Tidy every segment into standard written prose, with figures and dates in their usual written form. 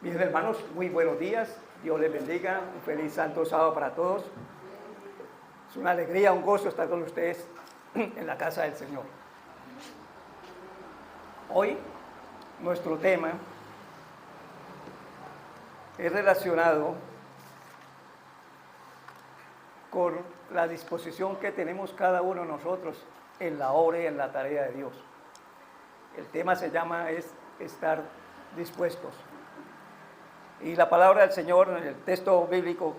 Mis hermanos, muy buenos días. Dios les bendiga. Un feliz santo sábado para todos. Es una alegría, un gozo estar con ustedes en la casa del Señor. Hoy nuestro tema es relacionado con la disposición que tenemos cada uno de nosotros en la obra y en la tarea de Dios. El tema se llama estar dispuestos. Y la palabra del Señor en el texto bíblico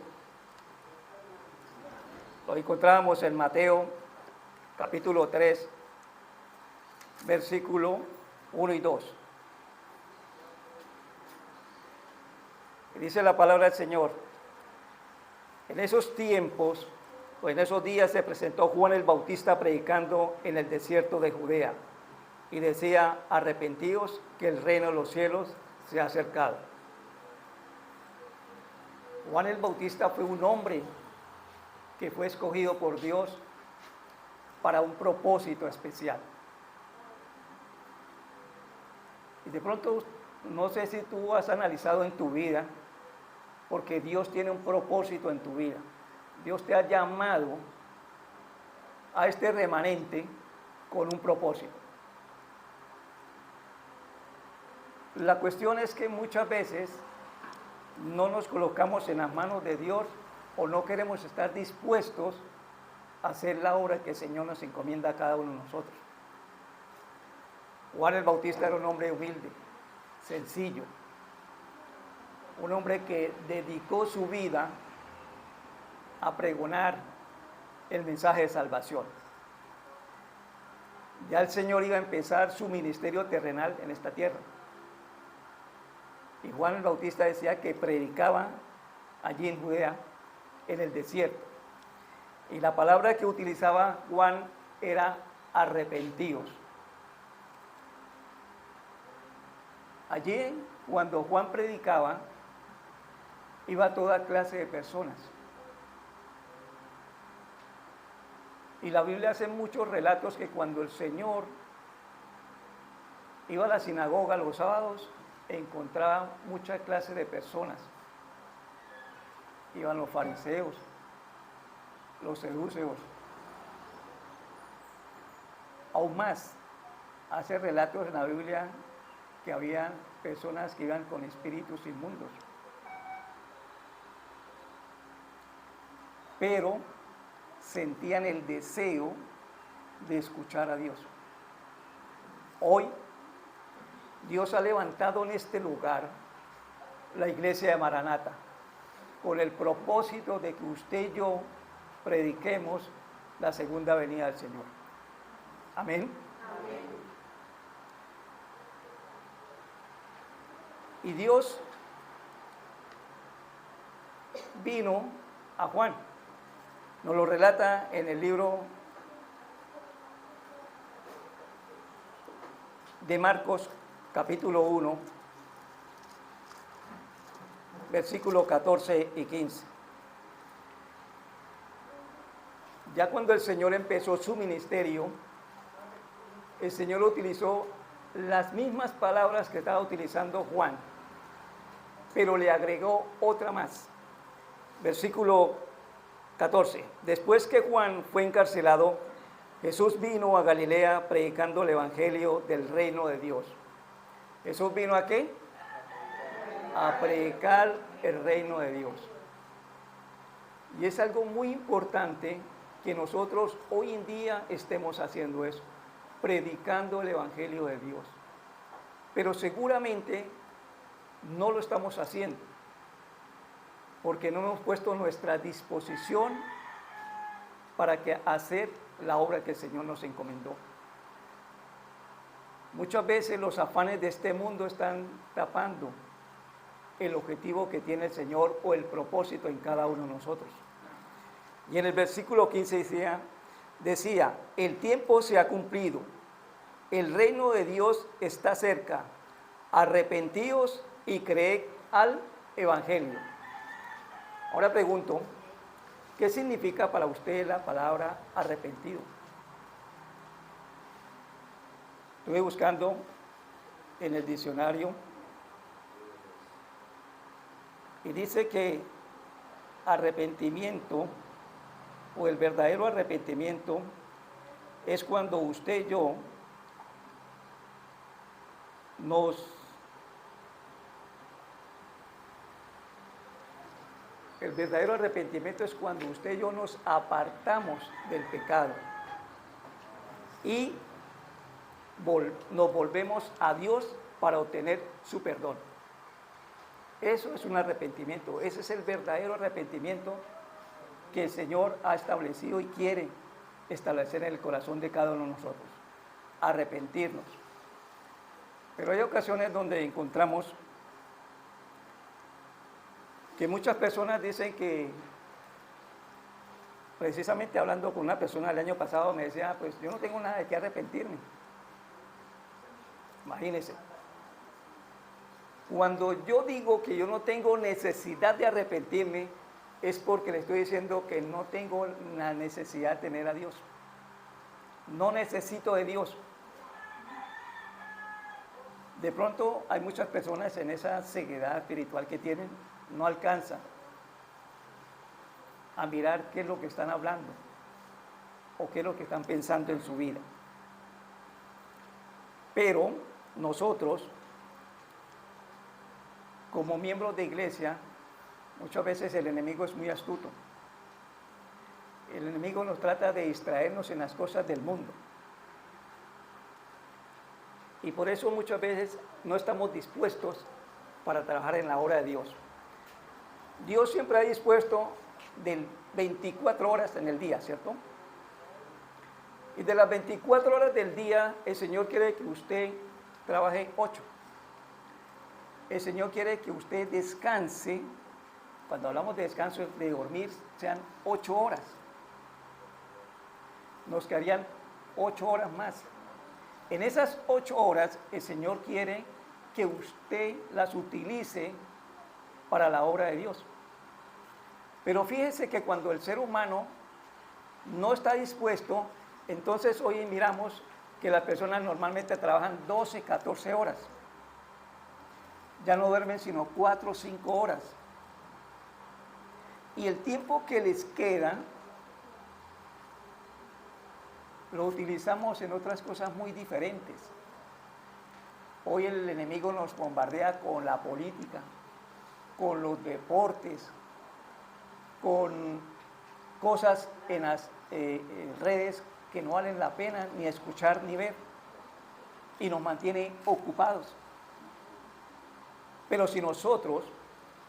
lo encontramos en Mateo capítulo 3, versículo 1 y 2. Y dice la palabra del Señor: en esos tiempos, o en esos días, se presentó Juan el Bautista predicando en el desierto de Judea y decía: arrepentíos, que el reino de los cielos se ha acercado. Juan el Bautista fue un hombre que fue escogido por Dios para un propósito especial. Y de pronto, no sé si tú has analizado en tu vida, porque Dios tiene un propósito en tu vida. Dios te ha llamado a este remanente con un propósito. La cuestión es que muchas veces no nos colocamos en las manos de Dios o no queremos estar dispuestos a hacer la obra que el Señor nos encomienda a cada uno de nosotros. Juan el Bautista era un hombre humilde, sencillo, un hombre que dedicó su vida a pregonar el mensaje de salvación. Ya el Señor iba a empezar su ministerio terrenal en esta tierra. Y Juan el Bautista decía que predicaba allí en Judea, en el desierto. Y la palabra que utilizaba Juan era arrepentidos. Allí, cuando Juan predicaba, iba toda clase de personas. Y la Biblia hace muchos relatos que cuando el Señor iba a la sinagoga los sábados, encontraba mucha clase de personas. Iban los fariseos, los saduceos. Aún más, hace relatos en la Biblia que había personas que iban con espíritus inmundos. Pero sentían el deseo de escuchar a Dios. Hoy, Dios ha levantado en este lugar la iglesia de Maranata con el propósito de que usted y yo prediquemos la segunda venida del Señor. Amén. Amén. Y Dios vino a Juan. Nos lo relata en el libro de Marcos, capítulo 1, versículos 14 y 15. Ya cuando el Señor empezó su ministerio, el Señor utilizó las mismas palabras que estaba utilizando Juan, pero le agregó otra más. Versículo 14. Después que Juan fue encarcelado, Jesús vino a Galilea predicando el evangelio del reino de Dios. ¿Jesús vino a qué? A predicar el reino de Dios. Y es algo muy importante que nosotros hoy en día estemos haciendo eso, predicando el evangelio de Dios. Pero seguramente no lo estamos haciendo, porque no hemos puesto nuestra disposición para hacer la obra que el Señor nos encomendó. Muchas veces los afanes de este mundo están tapando el objetivo que tiene el Señor o el propósito en cada uno de nosotros. Y en el versículo 15 decía: el tiempo se ha cumplido, el reino de Dios está cerca, arrepentíos y creed al evangelio. Ahora pregunto, ¿qué significa para usted la palabra arrepentido? Estuve buscando en el diccionario Y dice que arrepentimiento o el verdadero arrepentimiento es cuando usted y yo el verdadero arrepentimiento es cuando usted y yo nos apartamos del pecado y nos volvemos a Dios para obtener su perdón. Eso es un arrepentimiento, ese es el verdadero arrepentimiento que el Señor ha establecido y quiere establecer en el corazón de cada uno de nosotros. Arrepentirnos. Pero hay ocasiones donde encontramos que muchas personas dicen que, precisamente hablando con una persona el año pasado, me decía, pues yo no tengo nada de qué arrepentirme. Imagínense. Cuando yo digo que yo no tengo necesidad de arrepentirme, es porque le estoy diciendo que no tengo la necesidad de tener a Dios. No necesito de Dios. De pronto hay muchas personas en esa ceguedad espiritual que tienen, no alcanzan a mirar qué es lo que están hablando o qué es lo que están pensando en su vida. Pero nosotros, como miembros de iglesia, muchas veces el enemigo es muy astuto. El enemigo nos trata de distraernos en las cosas del mundo. Y por eso muchas veces no estamos dispuestos para trabajar en la obra de Dios. Dios siempre ha dispuesto de 24 horas en el día, ¿cierto? Y de las 24 horas del día, el Señor quiere que usted trabaje 8. El Señor quiere que usted descanse. Cuando hablamos de descanso, de dormir, sean 8 horas. Nos quedarían 8 horas más. En esas 8 horas, el Señor quiere que usted las utilice para la obra de Dios. Pero fíjese que cuando el ser humano no está dispuesto, entonces hoy miramos que las personas normalmente trabajan 12, 14 horas. Ya no duermen sino 4 o 5 horas. Y el tiempo que les queda lo utilizamos en otras cosas muy diferentes. Hoy el enemigo nos bombardea con la política, con los deportes, con cosas en las redes que no valen la pena ni escuchar ni ver, y nos mantiene ocupados. Pero si nosotros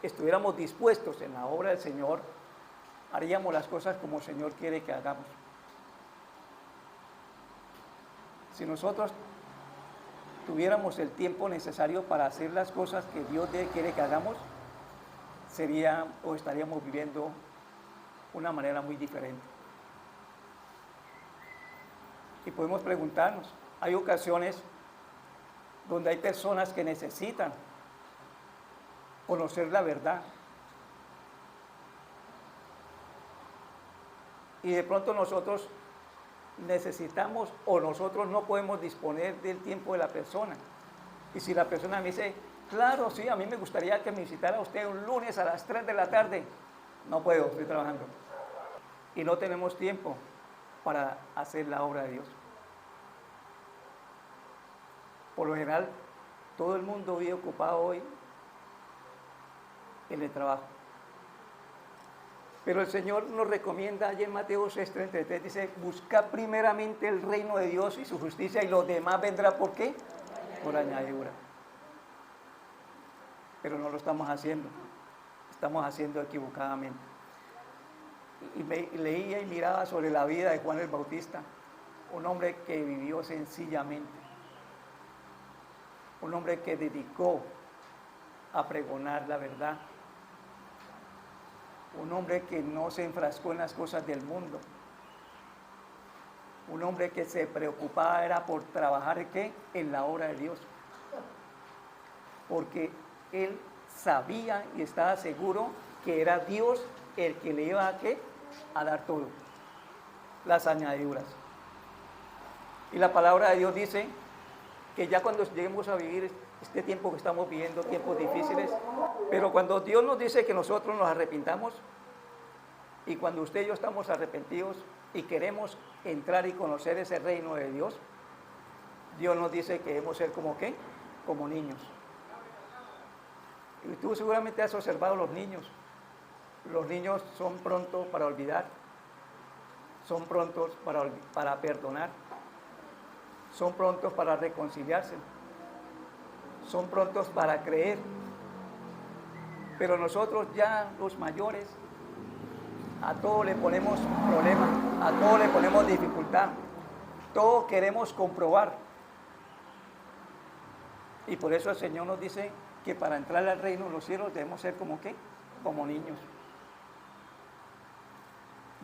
estuviéramos dispuestos en la obra del Señor, haríamos las cosas como el Señor quiere que hagamos. Si nosotros tuviéramos el tiempo necesario para hacer las cosas que Dios quiere que hagamos, estaríamos viviendo una manera muy diferente. Y podemos preguntarnos, hay ocasiones donde hay personas que necesitan conocer la verdad. Y de pronto nosotros necesitamos o nosotros no podemos disponer del tiempo de la persona. Y si la persona me dice, claro, sí, a mí me gustaría que me visitara usted un lunes a las 3 de la tarde, no puedo, estoy trabajando. Y no tenemos tiempo para hacer la obra de Dios. Por lo general, todo el mundo vive ocupado hoy en el trabajo. Pero el Señor nos recomienda, allí en Mateo 6:33, dice, busca primeramente el reino de Dios y su justicia, y lo demás vendrá, ¿por qué? Por añadidura. Pero no lo estamos haciendo equivocadamente. Y leía y miraba sobre la vida de Juan el Bautista, un hombre que vivió sencillamente, un hombre que dedicó a pregonar la verdad, un hombre que no se enfrascó en las cosas del mundo, un hombre que se preocupaba era por trabajar ¿qué? En la obra de Dios, porque él sabía y estaba seguro que era Dios el que le iba a dar todo, las añadiduras. Y la palabra de Dios dice que ya cuando lleguemos a vivir este tiempo que estamos viviendo, tiempos difíciles, pero cuando Dios nos dice que nosotros nos arrepintamos, y cuando usted y yo estamos arrepentidos y queremos entrar y conocer ese reino de Dios, Dios nos dice que debemos ser como ¿qué? Como niños. Y tú seguramente has observado los niños. Los niños son prontos para olvidar, son prontos para perdonar, son prontos para reconciliarse, son prontos para creer. Pero nosotros ya, los mayores, a todo le ponemos problema, a todo le ponemos dificultad, todo queremos comprobar. Y por eso el Señor nos dice que para entrar al reino de los cielos debemos ser como ¿qué? Como niños.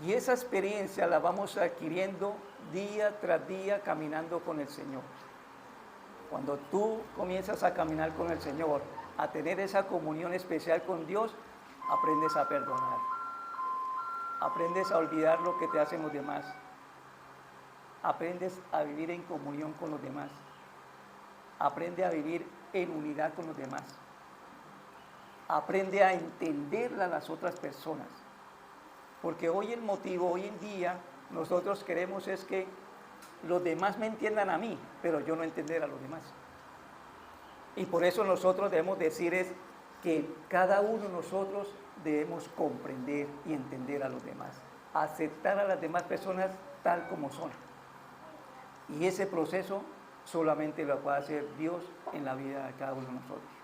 Y esa experiencia la vamos adquiriendo día tras día caminando con el Señor. Cuando tú comienzas a caminar con el Señor, a tener esa comunión especial con Dios, aprendes a perdonar. Aprendes a olvidar lo que te hacen los demás. Aprendes a vivir en comunión con los demás. Aprende a vivir en unidad con los demás. Aprende a entender a las otras personas. Porque hoy en día, nosotros queremos es que los demás me entiendan a mí, pero yo no entender a los demás. Y por eso nosotros debemos decir es que cada uno de nosotros debemos comprender y entender a los demás, aceptar a las demás personas tal como son. Y ese proceso solamente lo puede hacer Dios en la vida de cada uno de nosotros.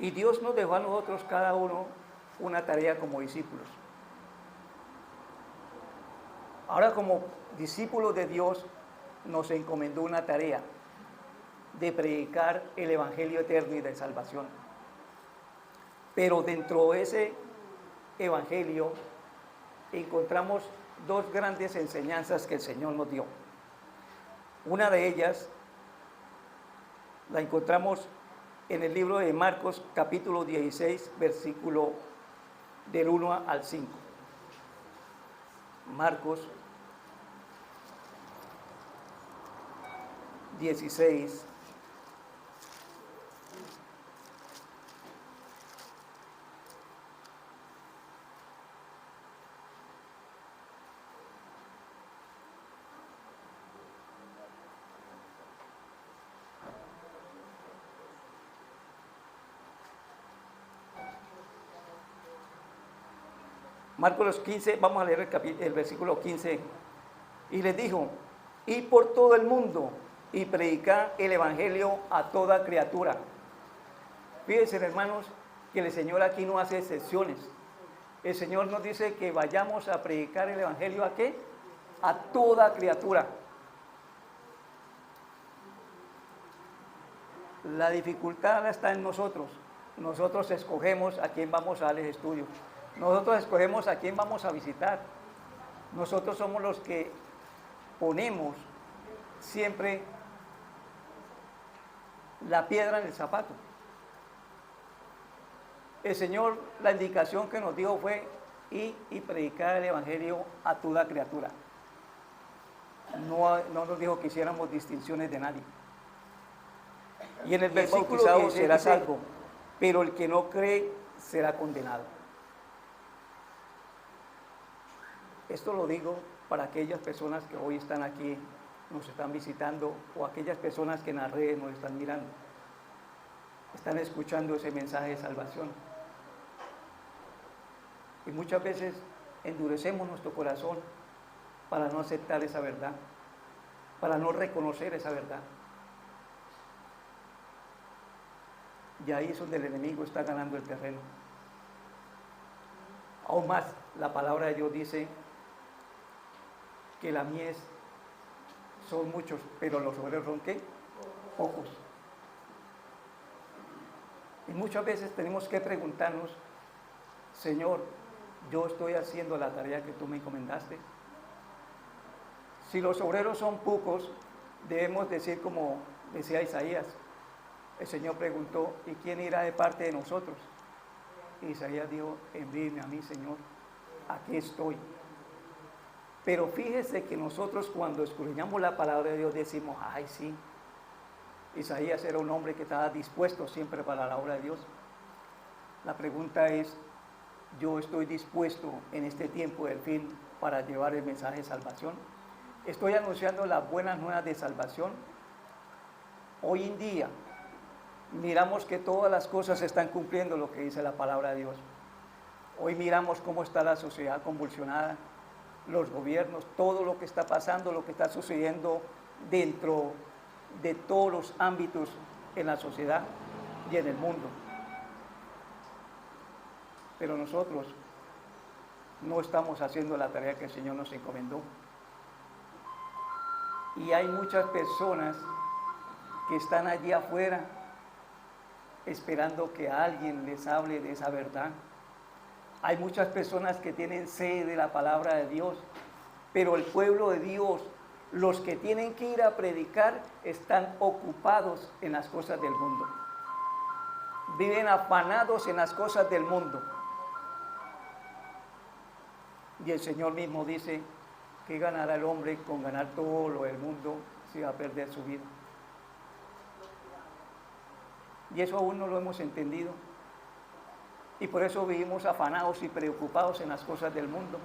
Y Dios nos dejó a nosotros cada uno una tarea como discípulos. Ahora como discípulos de Dios nos encomendó una tarea de predicar el Evangelio eterno y de salvación. Pero dentro de ese Evangelio encontramos dos grandes enseñanzas que el Señor nos dio. Una de ellas la encontramos en el libro de Marcos, capítulo 16, versículo del 1 al 5. Marcos 16, Marcos 15, vamos a leer el versículo 15. Y les dijo, id por todo el mundo y predicad el Evangelio a toda criatura. Fíjense, hermanos, que el Señor aquí no hace excepciones. El Señor nos dice que vayamos a predicar el Evangelio ¿a qué? A toda criatura. La dificultad está en nosotros. Nosotros escogemos a quién vamos a darles estudio. Nosotros escogemos a quién vamos a visitar. Nosotros somos los que ponemos siempre la piedra en el zapato. El Señor, la indicación que nos dio fue ir y predicar el Evangelio a toda criatura. No nos dijo que hiciéramos distinciones de nadie. Y en el versículo 16 será salvo, pero el que no cree será condenado. Esto lo digo para aquellas personas que hoy están aquí, nos están visitando, o aquellas personas que en las redes nos están mirando, están escuchando ese mensaje de salvación. Y muchas veces endurecemos nuestro corazón para no aceptar esa verdad, para no reconocer esa verdad. Y ahí es donde el enemigo está ganando el terreno. Aún más, la palabra de Dios dice que la mies son muchos, pero los obreros son ¿qué? Pocos. Y muchas veces tenemos que preguntarnos, Señor, yo estoy haciendo la tarea que tú me encomendaste. Si los obreros son pocos, debemos decir como decía Isaías. El Señor preguntó, ¿y quién irá de parte de nosotros? Y Isaías dijo, envíeme a mí, Señor, aquí estoy. Pero fíjese que nosotros cuando escudriñamos la palabra de Dios decimos, ay sí, Isaías era un hombre que estaba dispuesto siempre para la obra de Dios. La pregunta es, ¿yo estoy dispuesto en este tiempo del fin para llevar el mensaje de salvación? ¿Estoy anunciando las buenas nuevas de salvación? Hoy en día miramos que todas las cosas están cumpliendo lo que dice la palabra de Dios. Hoy miramos cómo está la sociedad convulsionada, los gobiernos, todo lo que está pasando, lo que está sucediendo dentro de todos los ámbitos en la sociedad y en el mundo. Pero nosotros no estamos haciendo la tarea que el Señor nos encomendó. Y hay muchas personas que están allí afuera esperando que alguien les hable de esa verdad. Hay muchas personas que tienen sed de la palabra de Dios, pero el pueblo de Dios, los que tienen que ir a predicar, están ocupados en las cosas del mundo. Viven afanados en las cosas del mundo. Y el Señor mismo dice que ganará el hombre con ganar todo lo del mundo si va a perder su vida. Y eso aún no lo hemos entendido. Y por eso vivimos afanados y preocupados en las cosas del mundo.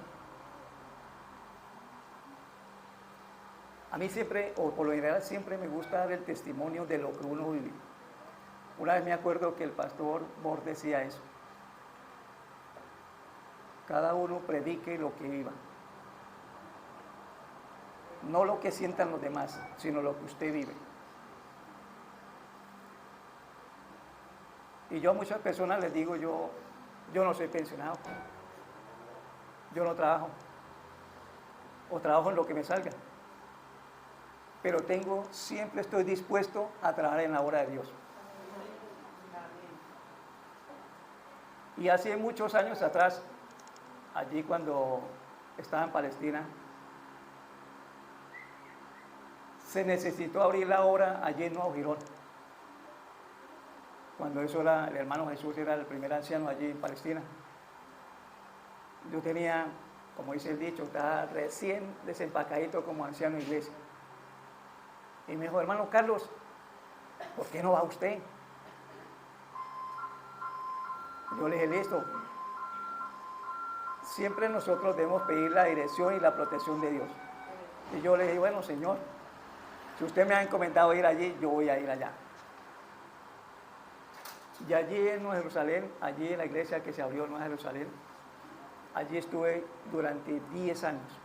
A mí siempre, o por lo general, siempre me gusta dar el testimonio de lo que uno vive. Una vez me acuerdo que el pastor Mor decía eso. Cada uno predique lo que viva. No lo que sientan los demás, sino lo que usted vive. Y yo a muchas personas les digo, yo no soy pensionado. Yo no trabajo. O trabajo en lo que me salga. Pero siempre estoy dispuesto a trabajar en la obra de Dios. Y hace muchos años atrás, allí cuando estaba en Palestina, se necesitó abrir la obra allí en Nuevo Girón. Cuando eso era, el hermano Jesús era el primer anciano allí en Palestina. Yo tenía, como dice el dicho, estaba recién desempacadito como anciano de iglesia. Y me dijo, hermano Carlos, ¿por qué no va usted? Yo le dije, listo. Siempre nosotros debemos pedir la dirección y la protección de Dios. Y yo le dije, bueno, Señor, si usted me ha encomendado ir allí, yo voy a ir allá. Y allí en Nueva Jerusalén, allí en la iglesia que se abrió en Nueva Jerusalén, allí estuve durante 10 años.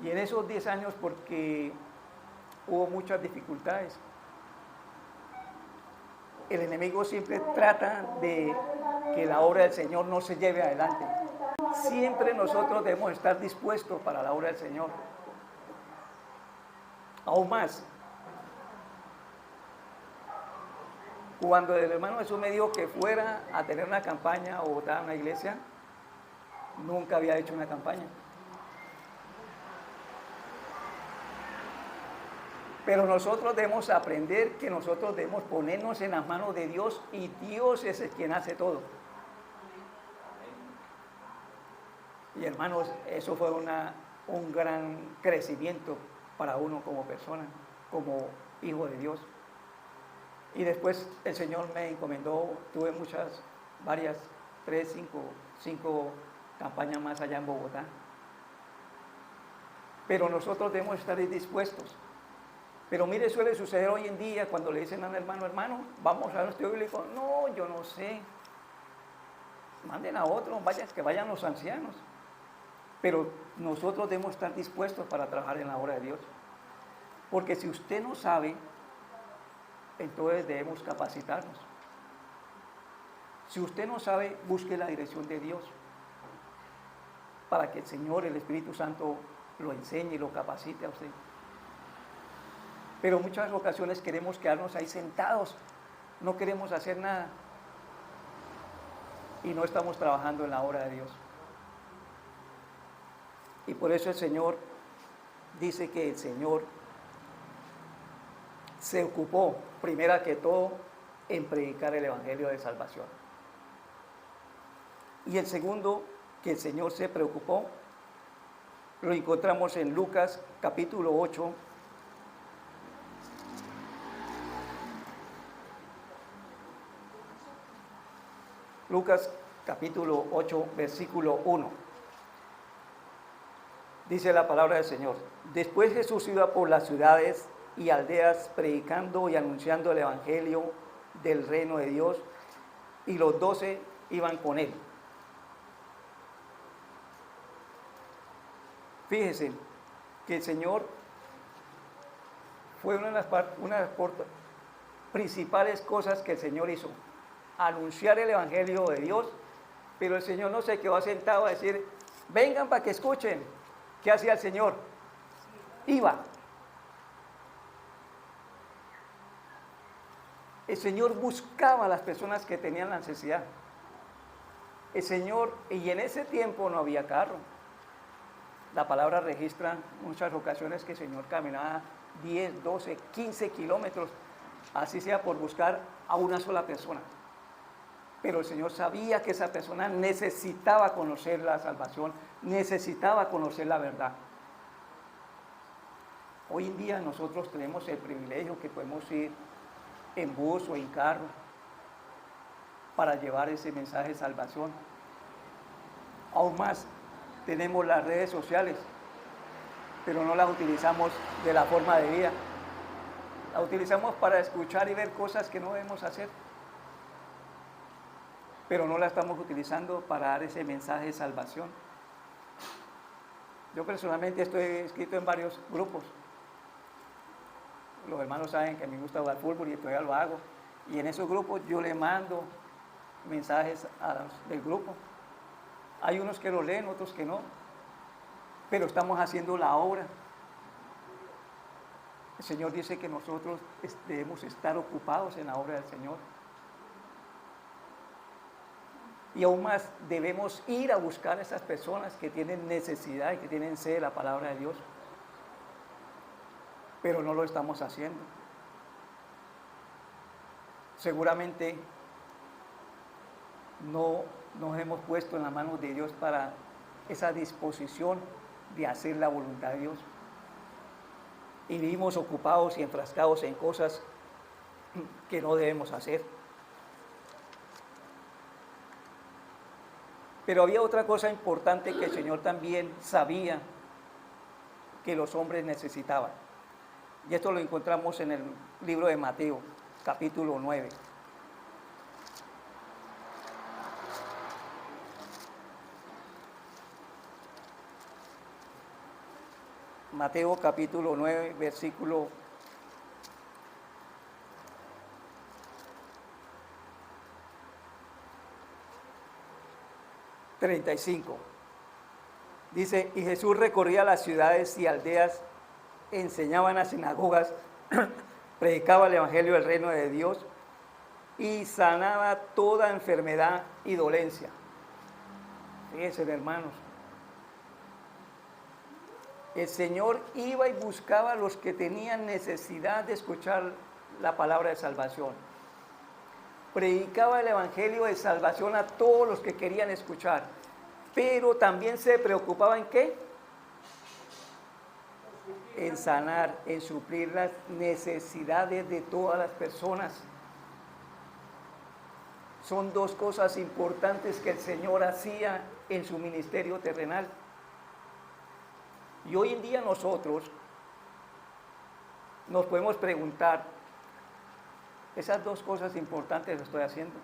Y en esos 10 años, porque hubo muchas dificultades, el enemigo siempre trata de que la obra del Señor no se lleve adelante. Siempre nosotros debemos estar dispuestos para la obra del Señor. Aún más, cuando el hermano Jesús me dijo que fuera a tener una campaña o votar a una iglesia, nunca había hecho una campaña. Pero nosotros debemos aprender que nosotros debemos ponernos en las manos de Dios y Dios es el quien hace todo. Y hermanos, eso fue un gran crecimiento para uno como persona, como hijo de Dios. Y después el Señor me encomendó, tuve varias, 3, 5 campañas más allá en Bogotá. Pero nosotros debemos estar dispuestos. Pero mire, suele suceder hoy en día cuando le dicen a un hermano, vamos a un estudio bíblico. No, yo no sé. Manden a otros, que vayan los ancianos. Pero nosotros debemos estar dispuestos para trabajar en la obra de Dios. Porque si usted no sabe, entonces debemos capacitarnos. Si usted no sabe, busque la dirección de Dios para que el Señor, el Espíritu Santo, lo enseñe y lo capacite a usted. Pero en muchas ocasiones queremos quedarnos ahí sentados, no queremos hacer nada y no estamos trabajando en la obra de Dios. Y por eso el Señor dice que el Señor se ocupó, primero que todo, en predicar el Evangelio de salvación. Y el segundo, que el Señor se preocupó, lo encontramos en Lucas capítulo 8. Lucas capítulo 8, versículo 1. Dice la palabra del Señor. Después Jesús iba por las ciudades y aldeas predicando y anunciando el evangelio del reino de Dios, y los 12 iban con él. Fíjense que el Señor fue una de las principales cosas que el Señor hizo, anunciar el evangelio de Dios, pero el Señor no se quedó sentado a decir, vengan para que escuchen. ¿Qué hacía el Señor? Iba. El Señor buscaba a las personas que tenían la necesidad. El Señor, y en ese tiempo no había carro. La palabra registra muchas ocasiones que el Señor caminaba 10, 12, 15 kilómetros, así sea por buscar a una sola persona. Pero el Señor sabía que esa persona necesitaba conocer la salvación, necesitaba conocer la verdad. Hoy en día nosotros tenemos el privilegio que podemos ir en bus o en carro para llevar ese mensaje de salvación. Aún más, tenemos las redes sociales, pero no las utilizamos de la forma debida. Las utilizamos para escuchar y ver cosas que no debemos hacer, pero no la estamos utilizando para dar ese mensaje de salvación. Yo personalmente estoy inscrito en varios grupos. Los hermanos saben que me gusta jugar fútbol y todavía lo hago. Y en esos grupos yo le mando mensajes del grupo. Hay unos que lo leen, otros que no. Pero estamos haciendo la obra. El Señor dice que nosotros debemos estar ocupados en la obra del Señor. Y aún más, debemos ir a buscar a esas personas que tienen necesidad y que tienen sed de la palabra de Dios. Pero no lo estamos haciendo. Seguramente no nos hemos puesto en las manos de Dios para esa disposición de hacer la voluntad de Dios. Y vivimos ocupados y enfrascados en cosas que no debemos hacer. Pero había otra cosa importante que el Señor también sabía que los hombres necesitaban. Y esto lo encontramos en el libro de Mateo, capítulo 9. Mateo capítulo 9, versículo 35. Dice, y Jesús recorría las ciudades y aldeas, enseñaba en las sinagogas, predicaba el evangelio del reino de Dios y sanaba toda enfermedad y dolencia. Fíjense, hermanos, el Señor iba y buscaba a los que tenían necesidad de escuchar la palabra de salvación. Predicaba el evangelio de salvación a todos los que querían escuchar, pero también se preocupaba en ¿qué? En sanar, en suplir las necesidades de todas las personas. Son dos cosas importantes que el Señor hacía en su ministerio terrenal. Y hoy en día nosotros nos podemos preguntar, esas dos cosas importantes las estoy haciendo.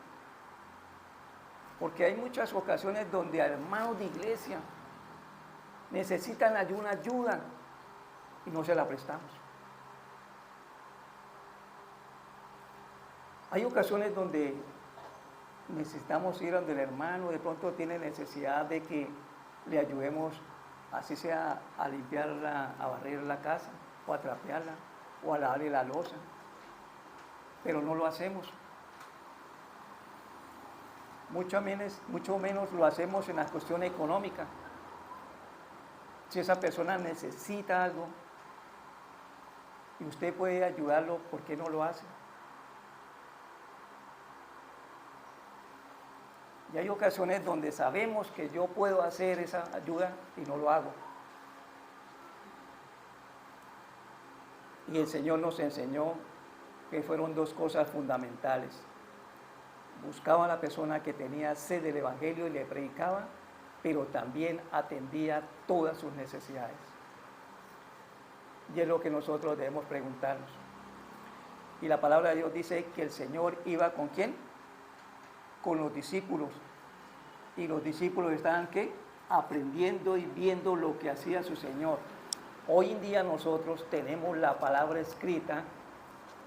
Porque hay muchas ocasiones donde hermanos de iglesia necesitan una ayuda y no se la prestamos. Hay ocasiones donde necesitamos ir donde el hermano de pronto tiene necesidad de que le ayudemos, así sea a limpiarla, a barrer la casa, o a trapearla, o a lavarle la loza, pero no lo hacemos. Mucho menos lo hacemos en la cuestión económica. Si esa persona necesita algo y usted puede ayudarlo, ¿por qué no lo hace? Y hay ocasiones donde sabemos que yo puedo hacer esa ayuda y no lo hago. Y el Señor nos enseñó que fueron dos cosas fundamentales. Buscaba a la persona que tenía sed del Evangelio y le predicaba, pero también atendía todas sus necesidades. Y es lo que nosotros debemos preguntarnos. Y la palabra de Dios dice que el Señor iba ¿con quién? Con los discípulos. Y los discípulos estaban ¿qué? Aprendiendo y viendo lo que hacía su Señor. Hoy en día nosotros tenemos la palabra escrita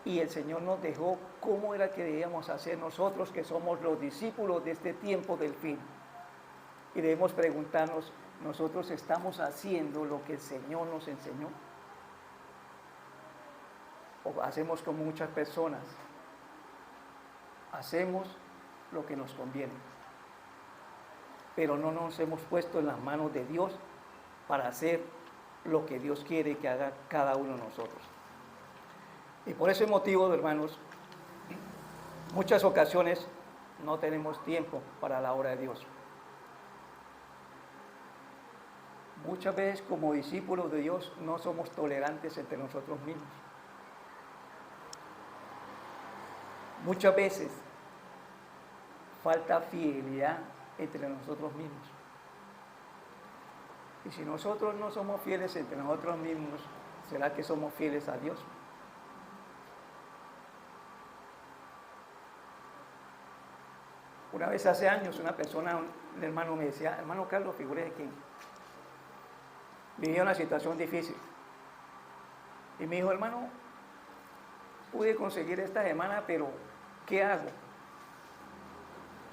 y el Señor nos dejó cómo era que debíamos hacer nosotros que somos los discípulos de este tiempo del fin. Y debemos preguntarnos, ¿nosotros estamos haciendo lo que el Señor nos enseñó? O hacemos como muchas personas, hacemos lo que nos conviene, pero no nos hemos puesto en las manos de Dios para hacer lo que Dios quiere que haga cada uno de nosotros. Y por ese motivo, hermanos, muchas ocasiones no tenemos tiempo para la obra de Dios. Muchas veces como discípulos de Dios no somos tolerantes entre nosotros mismos. Muchas veces falta fidelidad entre nosotros mismos. Y si nosotros no somos fieles entre nosotros mismos, ¿será que somos fieles a Dios? Una vez hace años una persona, un hermano me decía, hermano Carlos, figúrese que vivía una situación difícil. Y me dijo, hermano, pude conseguir esta semana, pero ¿qué hago?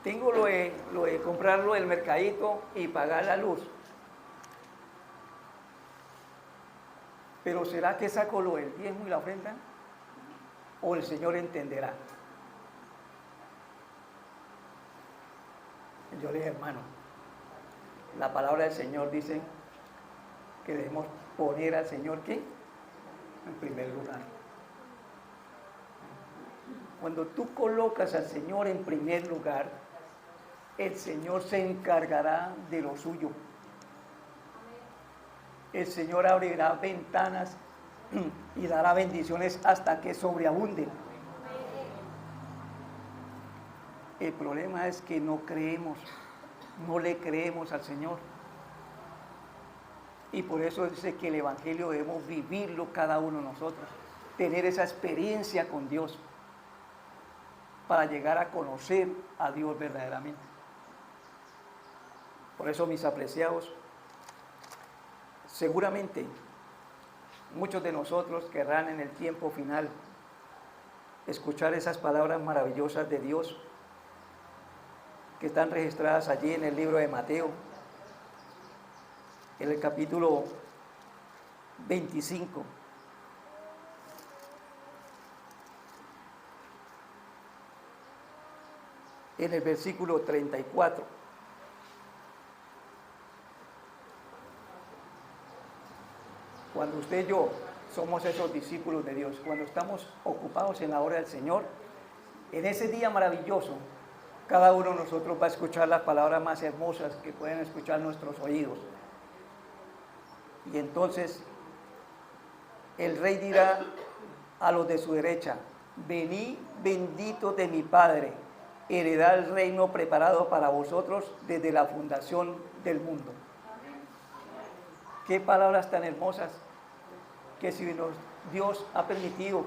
Tengo lo de comprarlo del mercadito y pagar la luz. Pero ¿será que saco lo del diezmo y la ofrenda? ¿O el Señor entenderá? Yo le dije, hermano, la palabra del Señor dice que debemos poner al Señor, ¿qué? En primer lugar. Cuando tú colocas al Señor en primer lugar, el Señor se encargará de lo suyo. El Señor abrirá ventanas y dará bendiciones hasta que sobreabunden. El problema es que no creemos, no le creemos al Señor. Y por eso dice que el Evangelio debemos vivirlo cada uno de nosotros, tener esa experiencia con Dios para llegar a conocer a Dios verdaderamente. Por eso, mis apreciados, seguramente muchos de nosotros querrán en el tiempo final escuchar esas palabras maravillosas de Dios que están registradas allí en el libro de Mateo, en el capítulo 25. En el versículo 34. Cuando usted y yo somos esos discípulos de Dios, cuando estamos ocupados en la obra del Señor, en ese día maravilloso, cada uno de nosotros va a escuchar las palabras más hermosas que pueden escuchar nuestros oídos. Y entonces el Rey dirá a los de su derecha, venid benditos de mi Padre, heredad el reino preparado para vosotros desde la fundación del mundo. Qué palabras tan hermosas, que si Dios ha permitido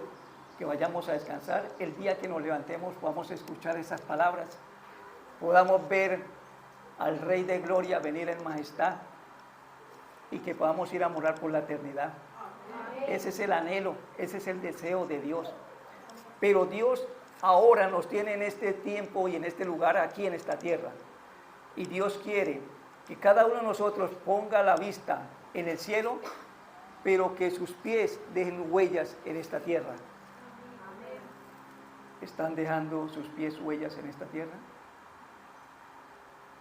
que vayamos a descansar, el día que nos levantemos podamos escuchar esas palabras, podamos ver al Rey de Gloria venir en majestad y que podamos ir a morar por la eternidad. Ese es el anhelo, ese es el deseo de Dios. Pero Dios ahora nos tiene en este tiempo y en este lugar, aquí en esta tierra. Y Dios quiere que cada uno de nosotros ponga la vista en el cielo, pero que sus pies dejen huellas en esta tierra. ¿Están dejando sus pies huellas en esta tierra?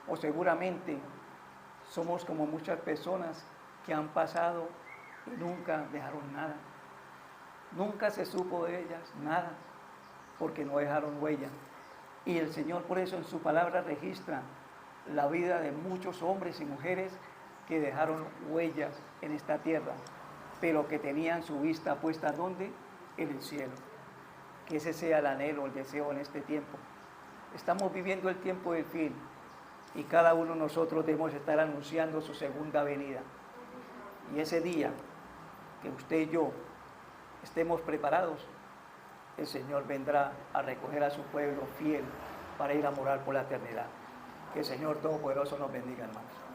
O seguramente somos como muchas personas que han pasado y nunca dejaron nada. Nunca se supo de ellas nada, porque no dejaron huella. Y el Señor por eso en su palabra registra la vida de muchos hombres y mujeres que dejaron huellas en esta tierra, pero que tenían su vista puesta ¿dónde? En el cielo. Que ese sea el anhelo, el deseo en este tiempo. Estamos viviendo el tiempo del fin y cada uno de nosotros debemos estar anunciando su segunda venida. Y ese día que usted y yo estemos preparados, el Señor vendrá a recoger a su pueblo fiel para ir a morar por la eternidad. Que el Señor Todopoderoso nos bendiga, hermanos.